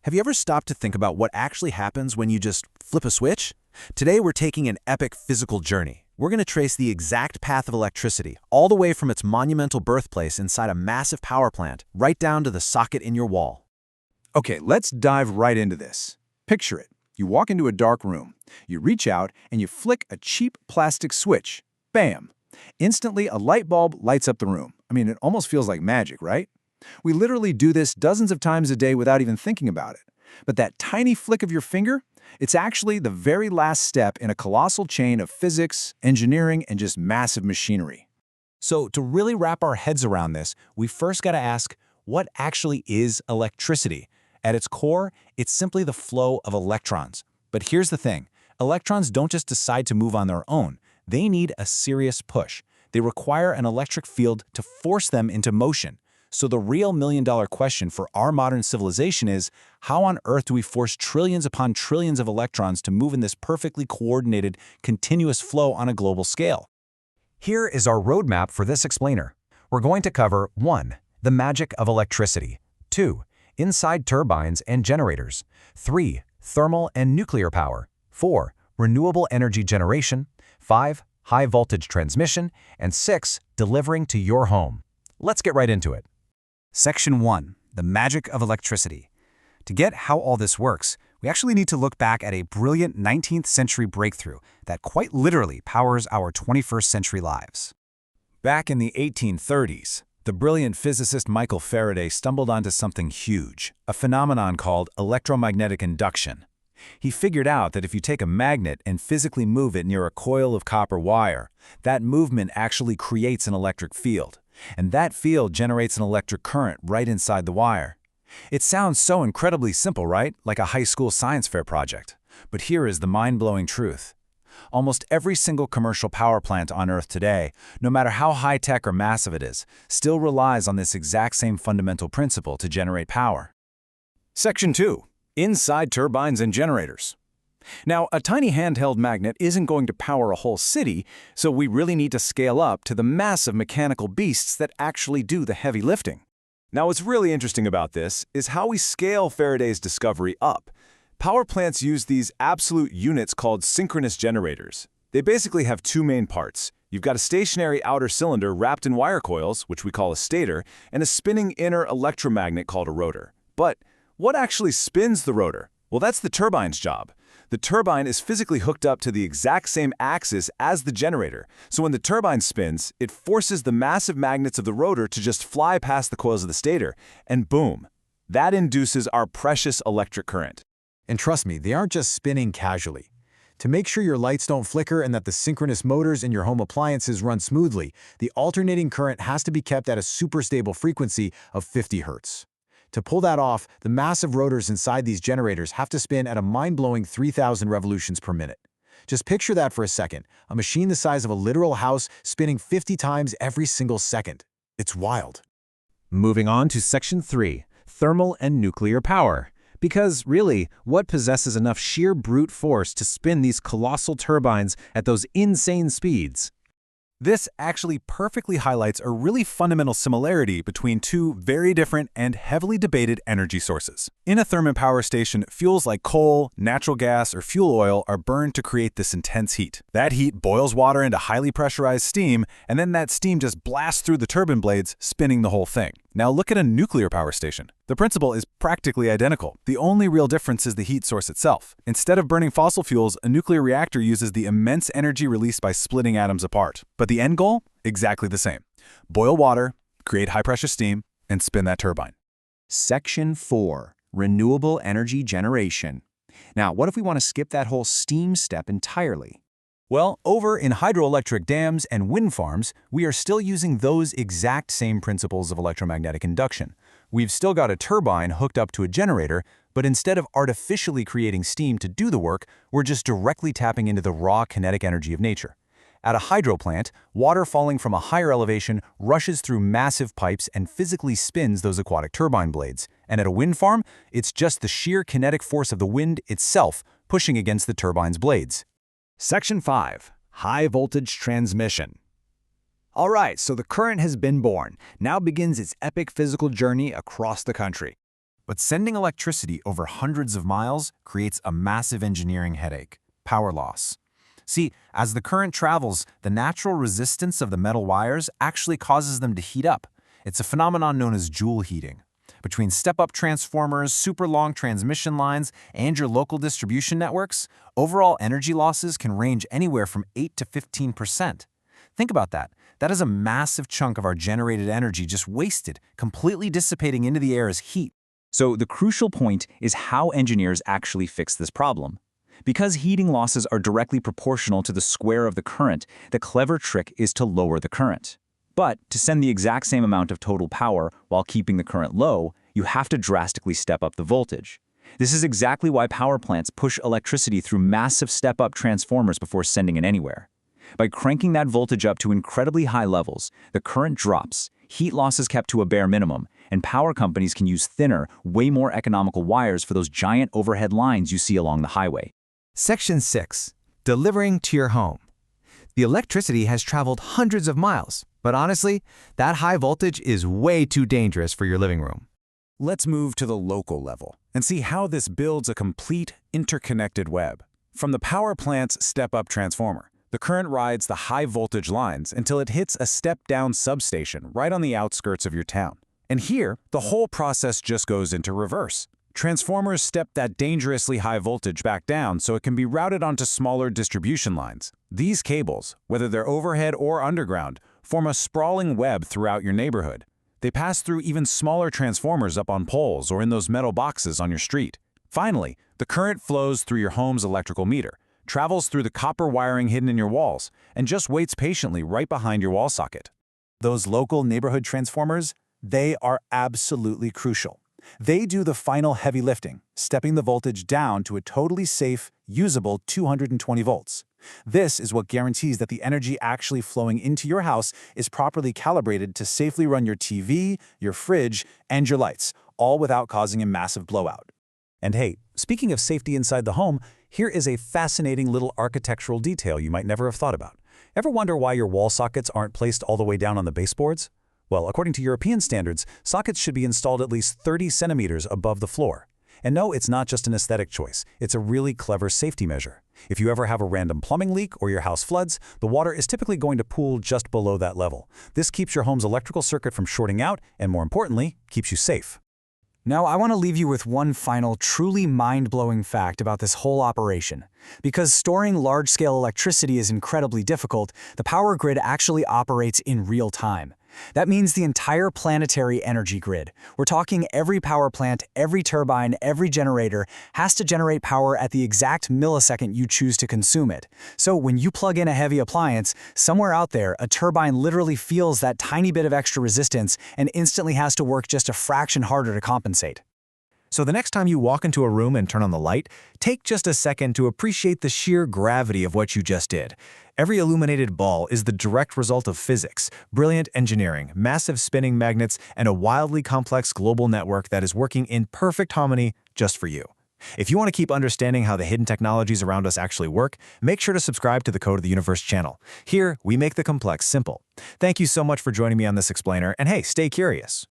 Have you ever stopped to think about what actually happens when you just flip a switch? Today we're taking an epic physical journey. We're going to trace the exact path of electricity, all the way from its monumental birthplace inside a massive power plant, right down to the socket in your wall. Okay, let's dive right into this. Picture it. You walk into a dark room. You reach out and you flick a cheap plastic switch. Bam! Instantly, a light bulb lights up the room. It almost feels like magic, right? We literally do this dozens of times a day without even thinking about it. But that tiny flick of your finger, it's actually the very last step in a colossal chain of physics, engineering, and just massive machinery. So to really wrap our heads around this, we first got to ask, what actually is electricity? At its core, it's simply the flow of electrons. But here's the thing. Electrons don't just decide to move on their own. They need a serious push. They require an electric field to force them into motion. So the real million-dollar question for our modern civilization is, how on earth do we force trillions upon trillions of electrons to move in this perfectly coordinated, continuous flow on a global scale? Here is our roadmap for this explainer. We're going to cover 1. The magic of electricity. 2. Inside turbines and generators. 3. Thermal and nuclear power. 4. Renewable energy generation. 5. High voltage transmission. And 6. Delivering to your home. Let's get right into it. Section 1. The magic of electricity. To get how all this works, we actually need to look back at a brilliant 19th century breakthrough that quite literally powers our 21st century lives. Back in the 1830s, the brilliant physicist Michael Faraday stumbled onto something huge, a phenomenon called electromagnetic induction. He figured out that if you take a magnet and physically move it near a coil of copper wire, that movement actually creates an electric field. And that field generates an electric current right inside the wire. It sounds so incredibly simple, right? Like a high school science fair project. But here is the mind-blowing truth. Almost every single commercial power plant on Earth today, no matter how high-tech or massive it is, still relies on this exact same fundamental principle to generate power. Section 2. Inside turbines and generators. Now, a tiny handheld magnet isn't going to power a whole city, so we really need to scale up to the massive mechanical beasts that actually do the heavy lifting. Now, what's really interesting about this is how we scale Faraday's discovery up. Power plants use these absolute units called synchronous generators. They basically have two main parts. You've got a stationary outer cylinder wrapped in wire coils, which we call a stator, and a spinning inner electromagnet called a rotor. But what actually spins the rotor? Well, that's the turbine's job. The turbine is physically hooked up to the exact same axis as the generator, so when the turbine spins, it forces the massive magnets of the rotor to just fly past the coils of the stator, and boom, that induces our precious electric current. And trust me, they aren't just spinning casually. To make sure your lights don't flicker and that the synchronous motors in your home appliances run smoothly, the alternating current has to be kept at a super stable frequency of 50 Hz. To pull that off, the massive rotors inside these generators have to spin at a mind-blowing 3,000 revolutions per minute. Just picture that for a second, a machine the size of a literal house spinning 50 times every single second. It's wild. Moving on to Section 3, Thermal and Nuclear Power. Because, really, what possesses enough sheer brute force to spin these colossal turbines at those insane speeds? This actually perfectly highlights a really fundamental similarity between two very different and heavily debated energy sources. In a thermal power station, fuels like coal, natural gas, or fuel oil are burned to create this intense heat. That heat boils water into highly pressurized steam, and then that steam just blasts through the turbine blades, spinning the whole thing. Now look at a nuclear power station. The principle is practically identical. The only real difference is the heat source itself. Instead of burning fossil fuels, a nuclear reactor uses the immense energy released by splitting atoms apart. But the end goal? Exactly the same. Boil water, create high-pressure steam, and spin that turbine. Section 4. Renewable energy generation. Now, what if we want to skip that whole steam step entirely? Well, over in hydroelectric dams and wind farms, we are still using those exact same principles of electromagnetic induction. We've still got a turbine hooked up to a generator, but instead of artificially creating steam to do the work, we're just directly tapping into the raw kinetic energy of nature. At a hydro plant, water falling from a higher elevation rushes through massive pipes and physically spins those aquatic turbine blades. And at a wind farm, it's just the sheer kinetic force of the wind itself pushing against the turbine's blades. Section 5. High voltage transmission. All right, so the current has been born. Now begins its epic physical journey across the country. But sending electricity over hundreds of miles creates a massive engineering headache: power loss. See, as the current travels, the natural resistance of the metal wires actually causes them to heat up. It's a phenomenon known as joule heating. Between step-up transformers, super long transmission lines, and your local distribution networks, overall energy losses can range anywhere from 8 to 15%. Think about that. That is a massive chunk of our generated energy just wasted, completely dissipating into the air as heat. So the crucial point is how engineers actually fix this problem. Because heating losses are directly proportional to the square of the current, the clever trick is to lower the current. But to send the exact same amount of total power while keeping the current low, you have to drastically step up the voltage. This is exactly why power plants push electricity through massive step-up transformers before sending it anywhere. By cranking that voltage up to incredibly high levels, the current drops, heat loss is kept to a bare minimum, and power companies can use thinner, way more economical wires for those giant overhead lines you see along the highway. Section 6. Delivering to your home. The electricity has traveled hundreds of miles, but honestly, that high voltage is way too dangerous for your living room. Let's move to the local level and see how this builds a complete, interconnected web. From the power plant's step-up transformer, the current rides the high-voltage lines until it hits a step-down substation right on the outskirts of your town. And here, the whole process just goes into reverse. Transformers step that dangerously high voltage back down so it can be routed onto smaller distribution lines. These cables, whether they're overhead or underground, form a sprawling web throughout your neighborhood. They pass through even smaller transformers up on poles or in those metal boxes on your street. Finally, the current flows through your home's electrical meter, travels through the copper wiring hidden in your walls, and just waits patiently right behind your wall socket. Those local neighborhood transformers, they are absolutely crucial. They do the final heavy lifting, stepping the voltage down to a totally safe, usable 220 volts. This is what guarantees that the energy actually flowing into your house is properly calibrated to safely run your TV, your fridge, and your lights, all without causing a massive blowout. And hey, speaking of safety inside the home, here is a fascinating little architectural detail you might never have thought about. Ever wonder why your wall sockets aren't placed all the way down on the baseboards? Well, according to European standards, sockets should be installed at least 30 centimeters above the floor. And no, it's not just an aesthetic choice. It's a really clever safety measure. If you ever have a random plumbing leak or your house floods, the water is typically going to pool just below that level. This keeps your home's electrical circuit from shorting out and, more importantly, keeps you safe. Now, I want to leave you with one final, truly mind-blowing fact about this whole operation. Because storing large-scale electricity is incredibly difficult, the power grid actually operates in real time. That means the entire planetary energy grid. We're talking every power plant, every turbine, every generator has to generate power at the exact millisecond you choose to consume it. So when you plug in a heavy appliance, somewhere out there, a turbine literally feels that tiny bit of extra resistance and instantly has to work just a fraction harder to compensate. So the next time you walk into a room and turn on the light, take just a second to appreciate the sheer gravity of what you just did. Every illuminated ball is the direct result of physics, brilliant engineering, massive spinning magnets, and a wildly complex global network that is working in perfect harmony just for you. If you want to keep understanding how the hidden technologies around us actually work, make sure to subscribe to the Code of the Universe channel. Here, we make the complex simple. Thank you so much for joining me on this explainer, and hey, stay curious.